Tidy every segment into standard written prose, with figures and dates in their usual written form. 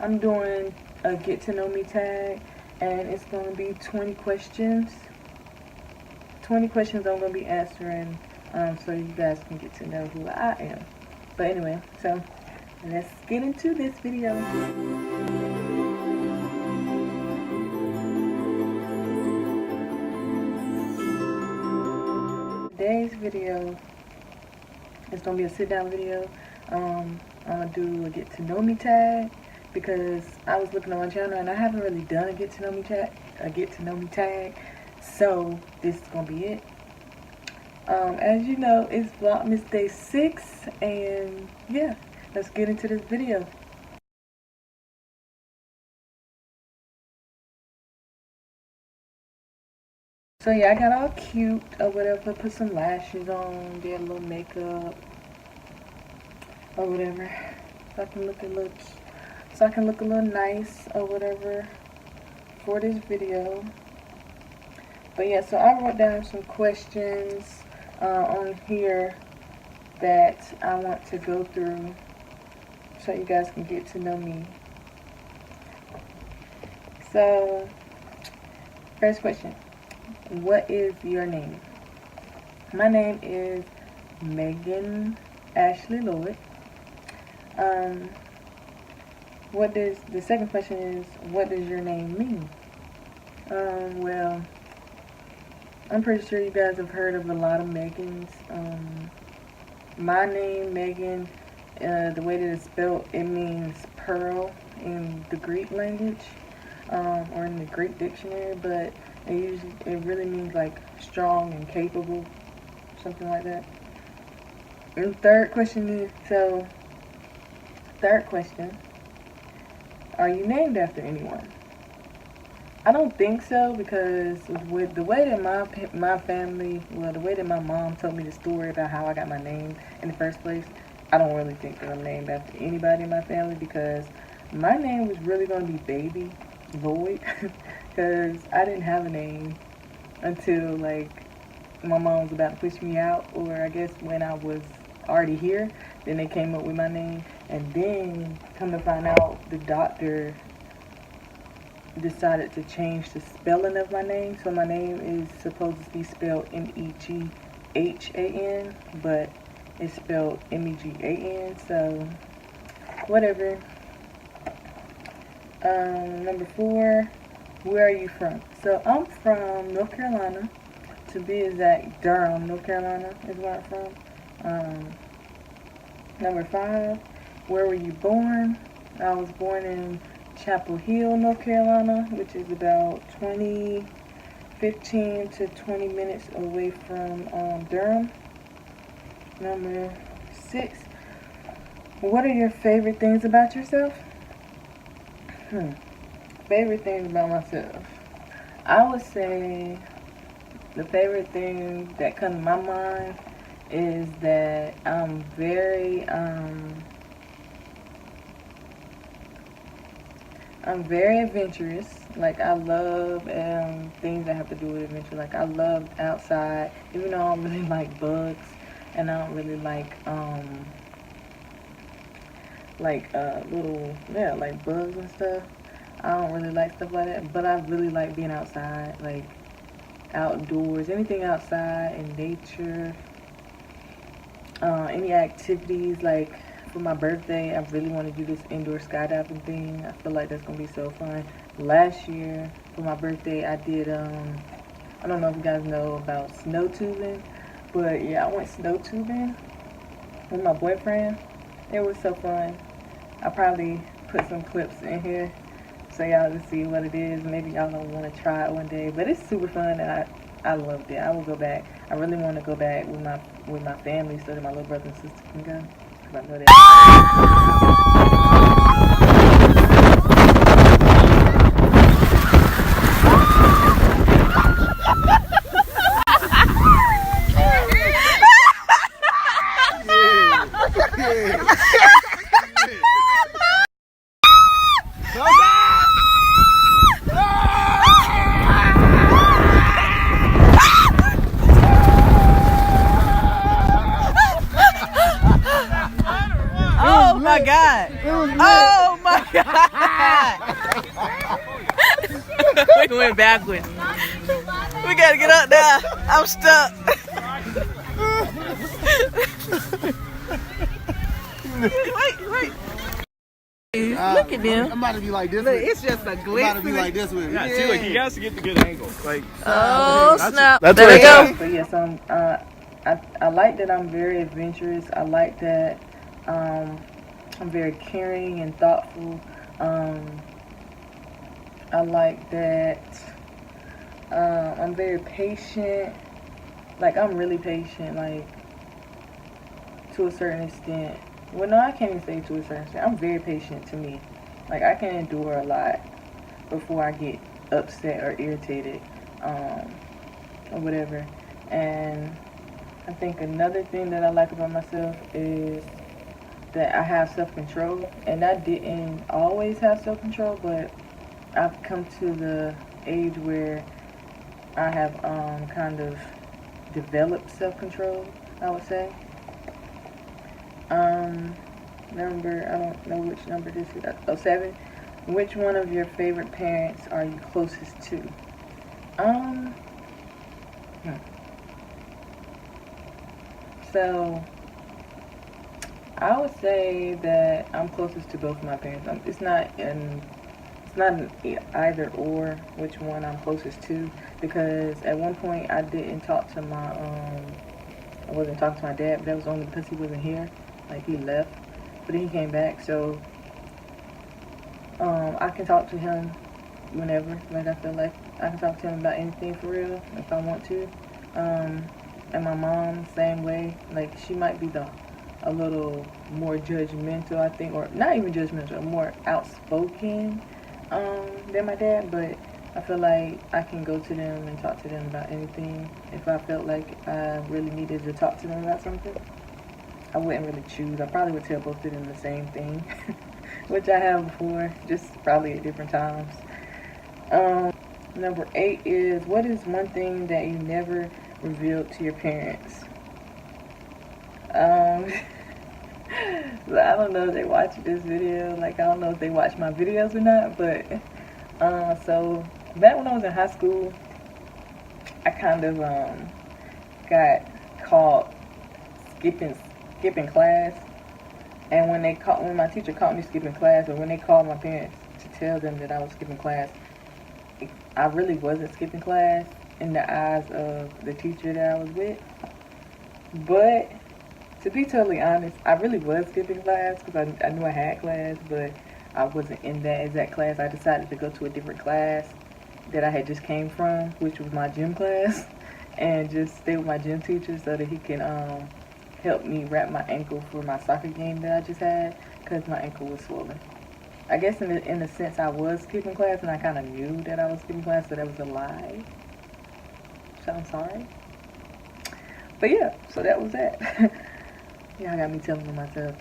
I'm doing a get to know me tag, and it's going to be 20 questions. 20 questions I'm going to be answering, so you guys can get to know who I am. But anyway, so let's get into this video. Today's video is going to be a sit down video. I'm going to do a get to know me tag because I was looking on my channel and I haven't really done a get to know me tag. So this is going to be it. As you know, it's Vlogmas Day 6, and yeah, let's get into this video. So yeah, I got all cute or whatever, put some lashes on, did a little makeup or whatever, so I can look a little nice or whatever for this video. But yeah, so I wrote down some questions on here that I want to go through so you guys can get to know me. So, first question. What is your name? My name is Megan Ashley Lloyd. The second question is, what does your name mean? Well, I'm pretty sure you guys have heard of a lot of Megans. My name, Megan, the way that it's spelled, it means pearl in the Greek language, or in the Greek dictionary, but it really means like strong and capable, something like that. And third question, are you named after anyone? I don't think so, because with the way that my family, well, the way that my mom told me the story about how I got my name in the first place, I don't really think that I'm named after anybody in my family, because my name was really going to be Baby Lloyd, because I didn't have a name until like my mom was about to push me out, or I guess when I was already here, then they came up with my name. And then come to find out, the doctor decided to change the spelling of my name, so my name is supposed to be spelled M-E-G-H-A-N, but it's spelled M-E-G-A-N, so whatever. Number 4, where are you from? So I'm from North Carolina, to be exact, Durham, North Carolina is where I'm from. Number 5, where were you born? I was born in Chapel Hill, North Carolina, which is about 15 to 20 minutes away from Durham. Number 6, what are your favorite things about yourself? Favorite things about myself. I would say the favorite thing that comes to my mind is that I'm very adventurous. Like, I love things that have to do with adventure. Like, I love outside, even though I don't really like bugs, and I don't really like like bugs and stuff. I don't really like stuff like that, but I really like being outside, like outdoors, anything outside in nature. Any activities, like for my birthday, I really want to do this indoor skydiving thing. I feel like that's going to be so fun. Last year, for my birthday, I did, I don't know if you guys know about snow tubing, but yeah, I went snow tubing with my boyfriend. It was so fun. I'll probably put some clips in here so y'all can see what it is. Maybe y'all don't want to try it one day, but it's super fun, and I loved it. I will go back. I really want to go back with my family so that my little brother and sister can go. Cause I know that. Oh my God! Oh my God! We went backwards. We gotta get up there. I'm stuck. Wait. Look at them. I'm about to be like this. Look, it's just a glitch. I'm about to be like this with it. Yeah, see, look, you guys get the good angle. Like, Oh, snap. that's There what we I go. But yes, I like that I'm very adventurous. I like that I'm very caring and thoughtful. I like that I'm very patient. Like, I'm really patient, like, to a certain extent. Well, no, I can't even say to a certain extent. I'm very patient to me. Like, I can endure a lot before I get upset or irritated, or whatever. And I think another thing that I like about myself is that I have self-control. And I didn't always have self-control, but I've come to the age where I have kind of developed self-control, I would say. Number, I don't know which number this is. Oh, 7. Which one of your favorite parents are you closest to? So, I would say that I'm closest to both of my parents. It's not an either or which one I'm closest to, because at one point I didn't talk to I wasn't talking to my dad, but that was only because he wasn't here. Like, he left, but then he came back, so I can talk to him whenever, like, I feel like I can talk to him about anything for real if I want to. And my mom, same way. Like, she might be a little more judgmental, I think, or not even judgmental, more outspoken than my dad, but I feel like I can go to them and talk to them about anything if I felt like I really needed to talk to them about something. I wouldn't really choose. I probably would tell both of them the same thing, which I have before, just probably at different times. Number 8 is, what is one thing that you never revealed to your parents? I don't know if they watch this video. Like, I don't know if they watch my videos or not, but so back when I was in high school, I kind of got caught skipping class. And when my teacher caught me skipping class, or when they called my parents to tell them that I was skipping class, I really wasn't skipping class in the eyes of the teacher that I was with. But to be totally honest, I really was skipping class because I knew I had class, but I wasn't in that exact class. I decided to go to a different class that I had just came from, which was my gym class, and just stay with my gym teacher so that he can help me wrap my ankle for my soccer game that I just had, because my ankle was swollen. I guess in a sense I was skipping class, and I kind of knew that I was skipping class, so that was a lie. So I'm sorry. But yeah, so that was that. Y'all got me telling on myself.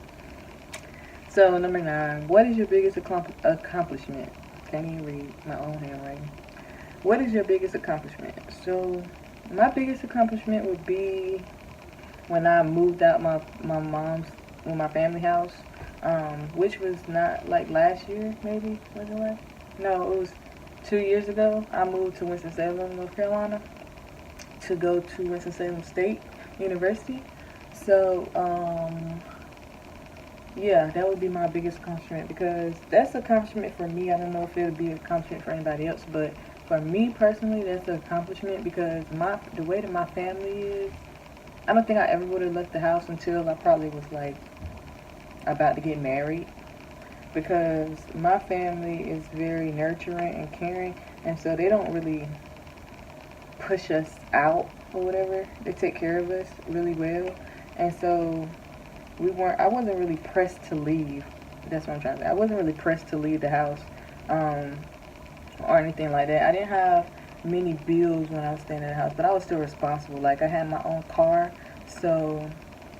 So number 9, what is your biggest accomplishment? Can't even read my own handwriting. What is your biggest accomplishment? So my biggest accomplishment would be when I moved out my family house, which was not like last year, maybe, was it last? No, it was 2 years ago. I moved to Winston-Salem, North Carolina, to go to Winston-Salem State University. So, yeah, that would be my biggest accomplishment, because that's an accomplishment for me. I don't know if it would be an accomplishment for anybody else, but for me personally, that's an accomplishment, because the way that my family is, I don't think I ever would have left the house until I probably was like about to get married, because my family is very nurturing and caring, and so they don't really push us out or whatever. They take care of us really well, and so I wasn't really pressed to leave. That's what I'm trying to say. I wasn't really pressed to leave the house or anything like that. I didn't have many bills when I was staying in the house, but I was still responsible. Like, I had my own car, so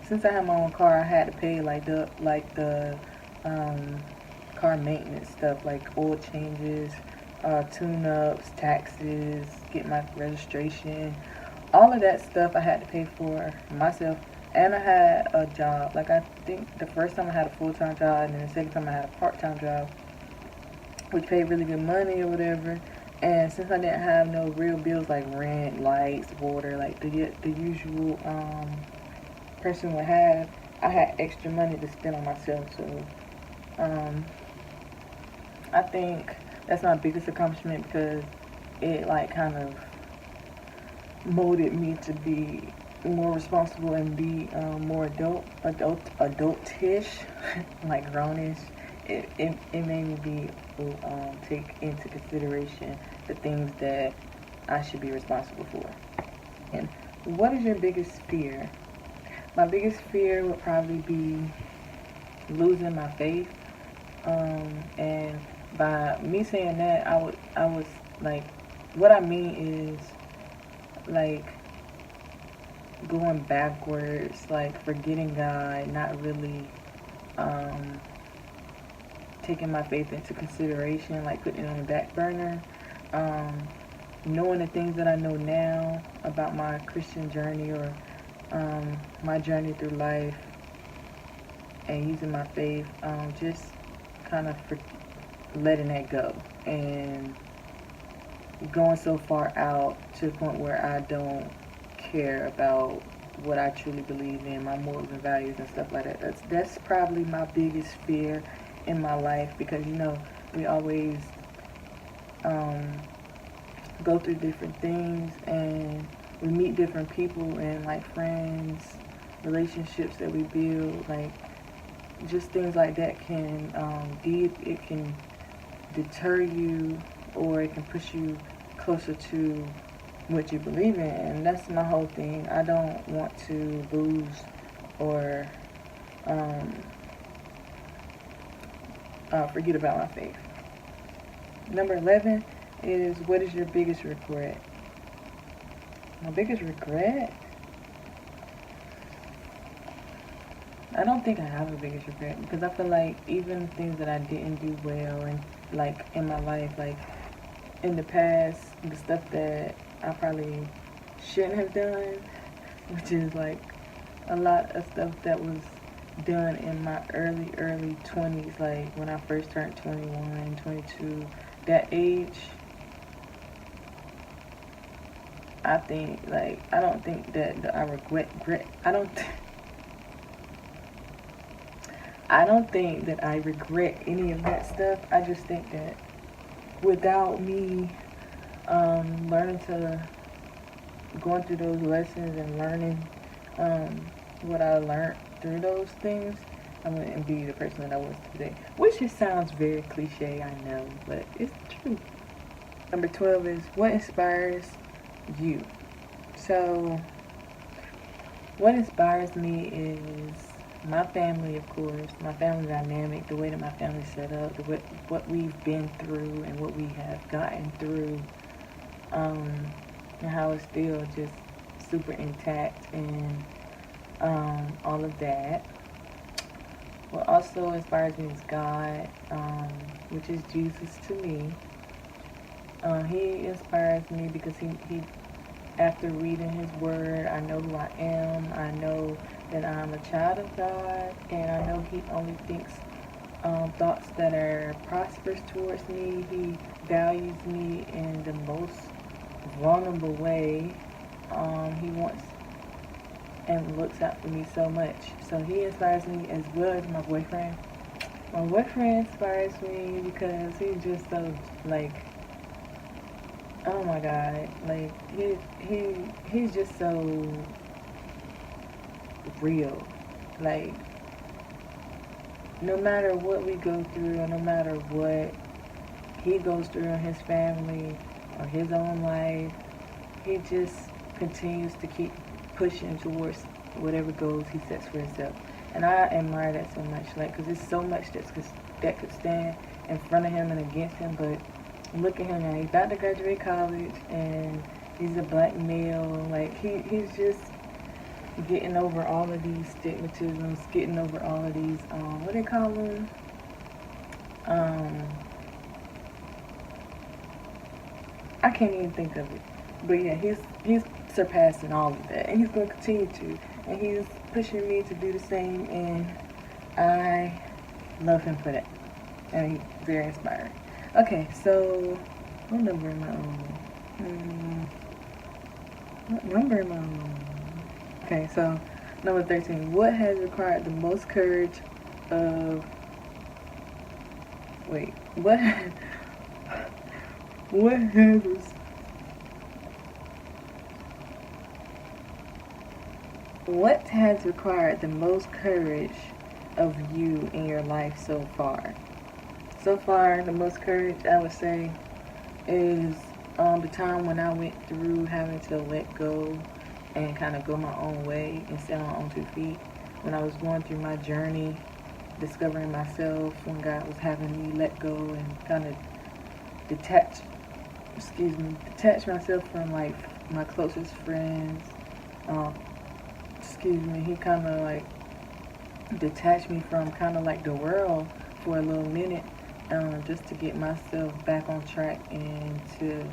since I had my own car, I had to pay like the car maintenance stuff, like oil changes, tune-ups, taxes, get my registration, all of that stuff I had to pay for myself. And I had a job. Like, I think the first time I had a full-time job, and then the second time I had a part-time job. which paid really good money or whatever. And since I didn't have no real bills like rent, lights, water, like the usual person would have, I had extra money to spend on myself. So um, I think that's my biggest accomplishment because it like kind of molded me to be more responsible and be more adultish, like grownish. It made me take into consideration the things that I should be responsible for. And what is your biggest fear? My biggest fear would probably be losing my faith. And by me saying that, I was like, what I mean is like going backwards, like forgetting God, not really um, taking my faith into consideration, like putting it on the back burner. Um, Knowing the things that I know now about my Christian journey or my journey through life and using my faith, just kind of letting that go and going so far out to the point where I don't care about what I truly believe in, my morals and values and stuff like that. That's probably my biggest fear in my life because we always um, go through different things and we meet different people and like friends, relationships that we build, like just things like that can it can deter you or it can push you closer to what you believe in, and that's my whole thing. I don't want to lose or um, forget about my faith. Number 11 is, what is your biggest regret? My biggest regret? I don't think I have a biggest regret because I feel like even things that I didn't do well and like in my life, like in the past, the stuff that I probably shouldn't have done, which is like a lot of stuff that was done in my early 20s, like when I first turned 21, 22, that age. I think like I don't think that I regret I don't think that I regret any of that stuff. I just think that without me learning to going through those lessons and learning what I learned through those things, I wouldn't be the person that I was today. Which just sounds very cliche, I know, but it's true. Number 12 is, what inspires you? So, what inspires me is my family, of course, my family dynamic, the way that my family's set up, what we've been through and what we have gotten through, and how it's still just super intact and all of that. What also inspires me is God, which is Jesus to me. He inspires me because he after reading his word, I know who I am. I know that I'm a child of God, and I know he only thinks thoughts that are prosperous towards me. He values me in the most vulnerable way. He wants and looks out for me so much. So he inspires me as well as my boyfriend. My boyfriend inspires me because he's just so like, oh my God, like he's just so real. Like no matter what we go through, or no matter what he goes through in his family or his own life, he just continues to keep pushing towards whatever goals he sets for himself. And I admire that so much, like, because there's so much that could stand in front of him and against him, but look at him now. He's about to graduate college, and he's a black male. Like, he's just getting over all of these stigmatisms, getting over all of these, what do they call them? I can't even think of it. But yeah, he's surpassing all of that, and he's going to continue to. And he's pushing me to do the same, and I love him for that. And he's very inspiring. Okay, so what number am I on? What number am I on? Okay, so number 13. What has required the most courage of. Wait, what? What has. What has required the most courage of you in your life so far? So far, the most courage I would say is the time when I went through having to let go and kind of go my own way and stand on my own 2 feet. When I was going through my journey, discovering myself, when God was having me let go and kind of detach, detach myself from like my closest friends. Um, he kind of like detached me from kind of like the world for a little minute, just to get myself back on track and to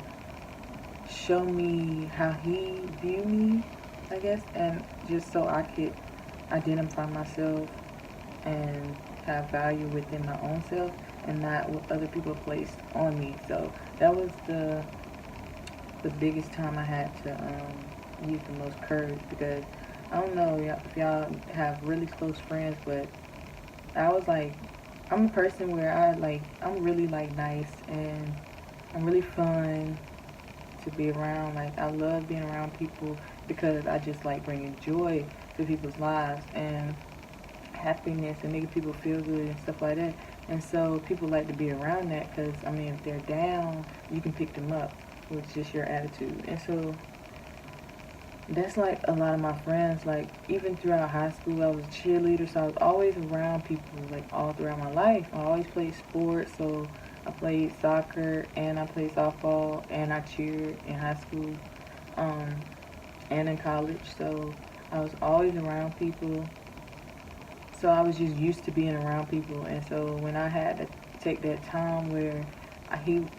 show me how he viewed me, I guess, and just so I could identify myself and have value within my own self and not what other people placed on me. So that was the biggest time I had to use the most courage, because I don't know if y'all have really close friends, but I was like, I'm a person where I'm really like nice and I'm really fun to be around. Like, I love being around people because I just like bringing joy to people's lives and happiness and making people feel good and stuff like that. And so people like to be around that because, I mean, if they're down, you can pick them up with just your attitude. And so that's like a lot of my friends. Like, even throughout high school, I was a cheerleader, so I was always around people like all throughout my life. I always played sports, so I played soccer and I played softball and I cheered in high school, um, and in college. So I was always around people. So I was just used to being around people. And so when I had to take that time where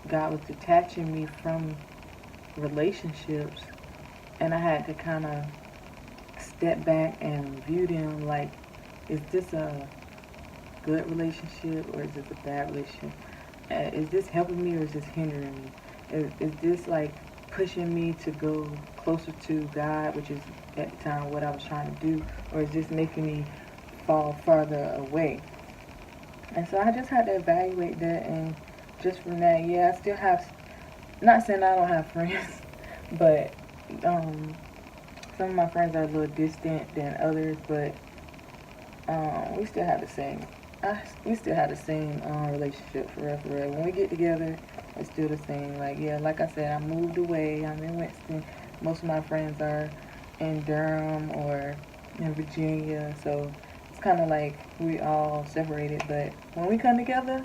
God was detaching me from relationships, and I had to kind of step back and view them like, is this a good relationship or is this a bad relationship? Is this helping me or is this hindering me? Is this like pushing me to go closer to God, which is at the time what I was trying to do, or is this making me fall farther away? And so I just had to evaluate that, and just from that, yeah, I still have, not saying I don't have friends, but um, some of my friends are a little distant than others, but we still have the same. We still have the same relationship for real, for real. When we get together, it's still the same. Like, yeah, like I said, I moved away. I'm in Winston. Most of my friends are in Durham or in Virginia, so it's kind of like we all separated. But when we come together,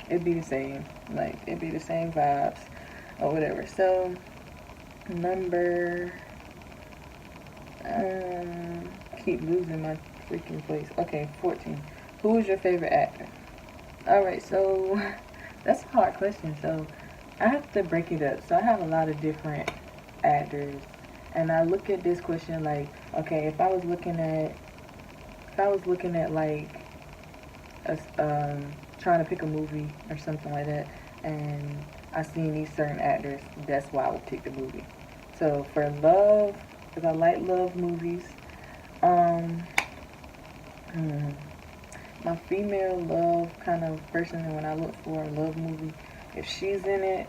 it'd be the same. Like, it'd be the same vibes or whatever. So number keep losing my freaking place. Okay, 14. Who is your favorite actor? Alright, so that's a hard question. So I have to break it up. So I have a lot of different actors. And I look at this question like, okay, if I was looking at like a, trying to pick a movie or something like that, and I seen these certain actors, that's why I would pick the movie. So for love, because I like love movies, um, hmm, my female love kind of person when I look for a love movie, if she's in it,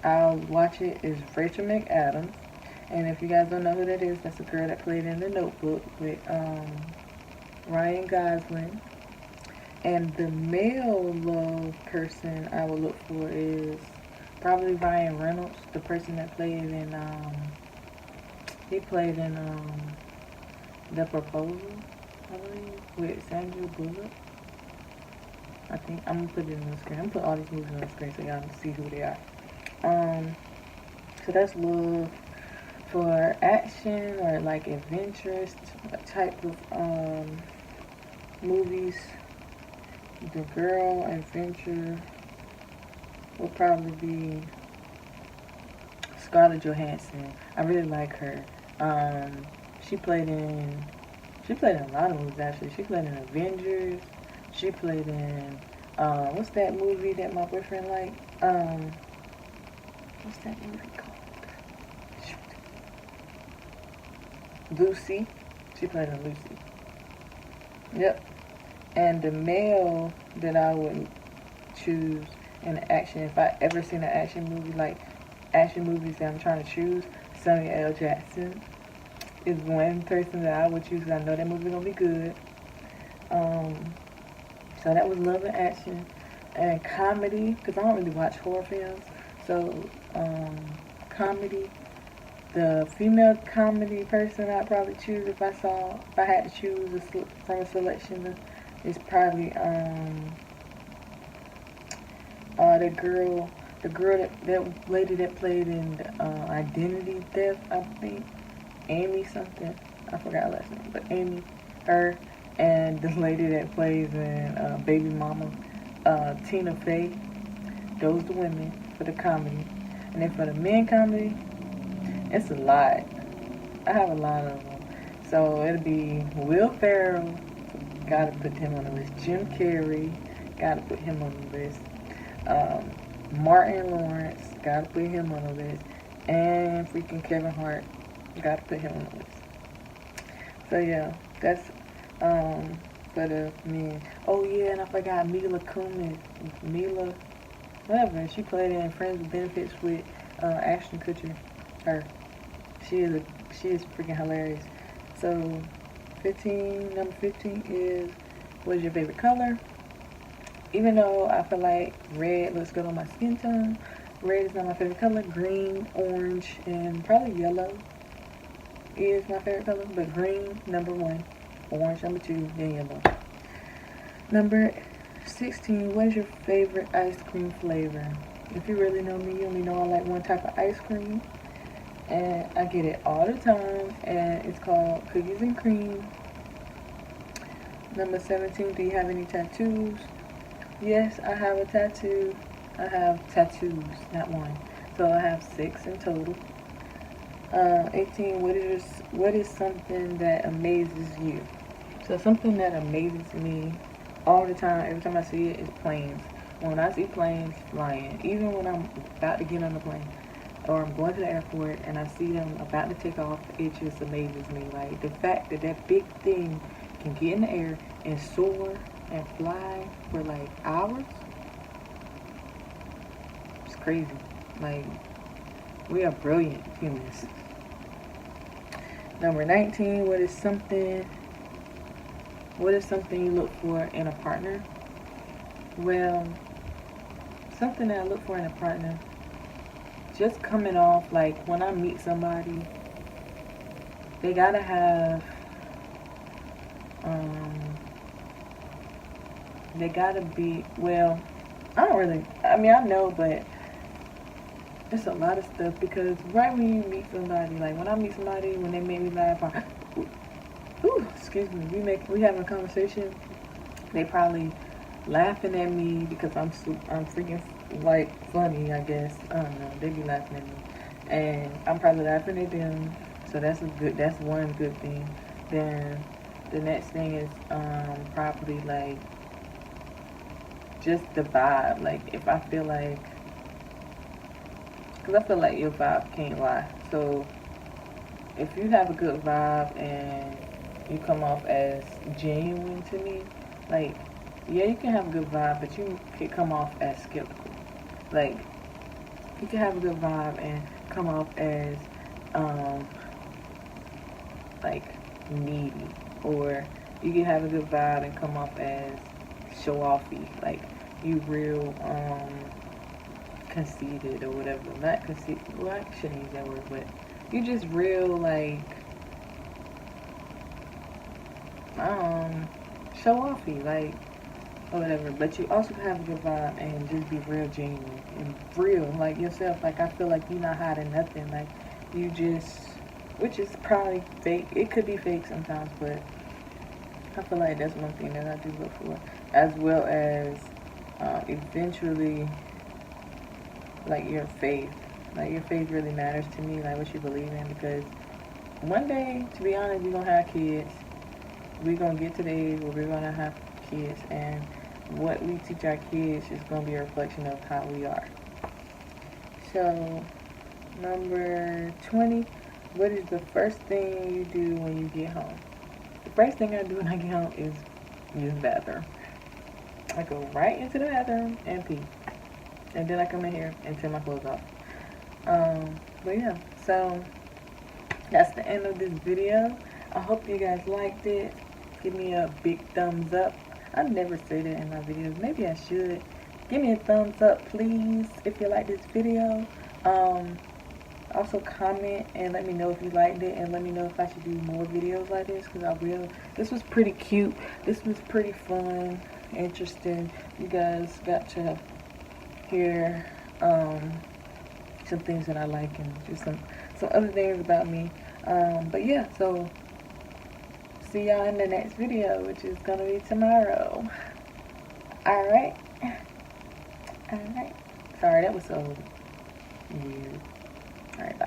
I'll watch it, is Rachel McAdams. And if you guys don't know who that is, that's the girl that played in The Notebook with Ryan Gosling. And the male love person I would look for is probably Ryan Reynolds, the person that played in he played in The Proposal, I believe, with Sandra Bullock. I think I'm gonna put it on the screen. I'm gonna put all these movies on the screen so y'all can see who they are. Um, so that's love. For action or like adventurous type of movies, the girl adventure will probably be Scarlett Johansson. I really like her. Um, she played in a lot of movies actually. She played in Avengers. She played in What's that movie that my boyfriend liked? What's that movie called? Shoot. Lucy. She played in Lucy. Yep. And the male that I would choose in action, if I ever seen an action movie, like action movies that I'm trying to choose, Samuel L. Jackson is one person that I would choose because I know that movie gonna be good. So that was love and action and comedy because I don't really watch horror films. So comedy, the female comedy person I'd probably choose if I had to choose from a selection is probably the girl that lady that played in Identity Theft, I think, Amy something. I forgot her last name, but Amy, her, and the lady that plays in Baby Mama, Tina Fey. Those the women for the comedy, and then for the men comedy, it's a lot. I have a lot of them. So it'll be Will Ferrell, gotta put him on the list. Jim Carrey, gotta put him on the list. Martin Lawrence, gotta put him on the list. And freaking Kevin Hart, gotta put him on the list. So yeah, that's for the men. Oh yeah, and I forgot Mila Kunis. Mila, whatever. She played in Friends with Benefits with Ashton Kutcher. Her. She is freaking hilarious. So number 15 is, what is your favorite color? Even though I feel like red looks good on my skin tone, red is not my favorite color. Green, orange, and probably yellow is my favorite color. But green, number 1. Orange, number 2. Then yellow. Number 16, what is your favorite ice cream flavor? If you really know me, you only know I like one type of ice cream. And I get it all the time. And it's called cookies and cream. Number 17, do you have any tattoos? Yes, I have a tattoo. I have tattoos, not one. So I have 6 in total. 18, what is something that amazes you? So something that amazes me all the time, every time I see it, is planes. When I see planes flying, even when I'm about to get on the plane, or I'm going to the airport and I see them about to take off, it just amazes me. Like the fact that that big thing can get in the air and soar and fly for like hours, it's crazy. Like, we are brilliant humans. Number 19, what is something you look for in a partner? Well, something that I look for in a partner, just coming off, like when I meet somebody, they gotta have, they gotta be, well, I know, but it's a lot of stuff because right when you meet somebody, like when I meet somebody, when they make me laugh, excuse me, we having a conversation, they probably laughing at me because I'm freaking like funny, I guess. I don't know. They be laughing at me, and I'm probably laughing at them. So that's one good thing. Then the next thing is probably like just the vibe. Like if I feel like, because I feel like your vibe can't lie. So if you have a good vibe and you come off as genuine to me, like, yeah, you can have a good vibe, but you can come off as skeptical. Like, you can have a good vibe and come off as, like, needy. Or you can have a good vibe and come off as show-offy. Like, you real, conceited or whatever. Not conceited, well, I shouldn't use that word, but you just real, like, show-offy, like, or whatever. But you also can have a good vibe and just be real genuine and real, like yourself. Like, I feel like you're not hiding nothing. Like, you just, which is probably fake. It could be fake sometimes, but I feel like that's one thing that I do look for. As well as eventually, like, your faith. Like, your faith really matters to me, like what you believe in, because one day, to be honest, we're going to have kids. We're going to get to the age where we're going to have kids, and what we teach our kids is going to be a reflection of how we are. So, number 20, what is the first thing you do when you get home? The first thing I do when I get home is use the bathroom. I go right into the bathroom and pee. And then I come in here and take my clothes off. But yeah, so that's the end of this video. I hope you guys liked it. Give me a big thumbs up. I never say that in my videos. Maybe I should. Give me a thumbs up, please, if you like this video. Also comment and let me know if you liked it, and let me know if I should do more videos like this, because I will. This was pretty cute. This was pretty fun, interesting. You guys got to hear some things that I like, and just some other things about me. But yeah, so see y'all in the next video, which is gonna be tomorrow. Alright. Sorry, that was so weird. Alright, bye.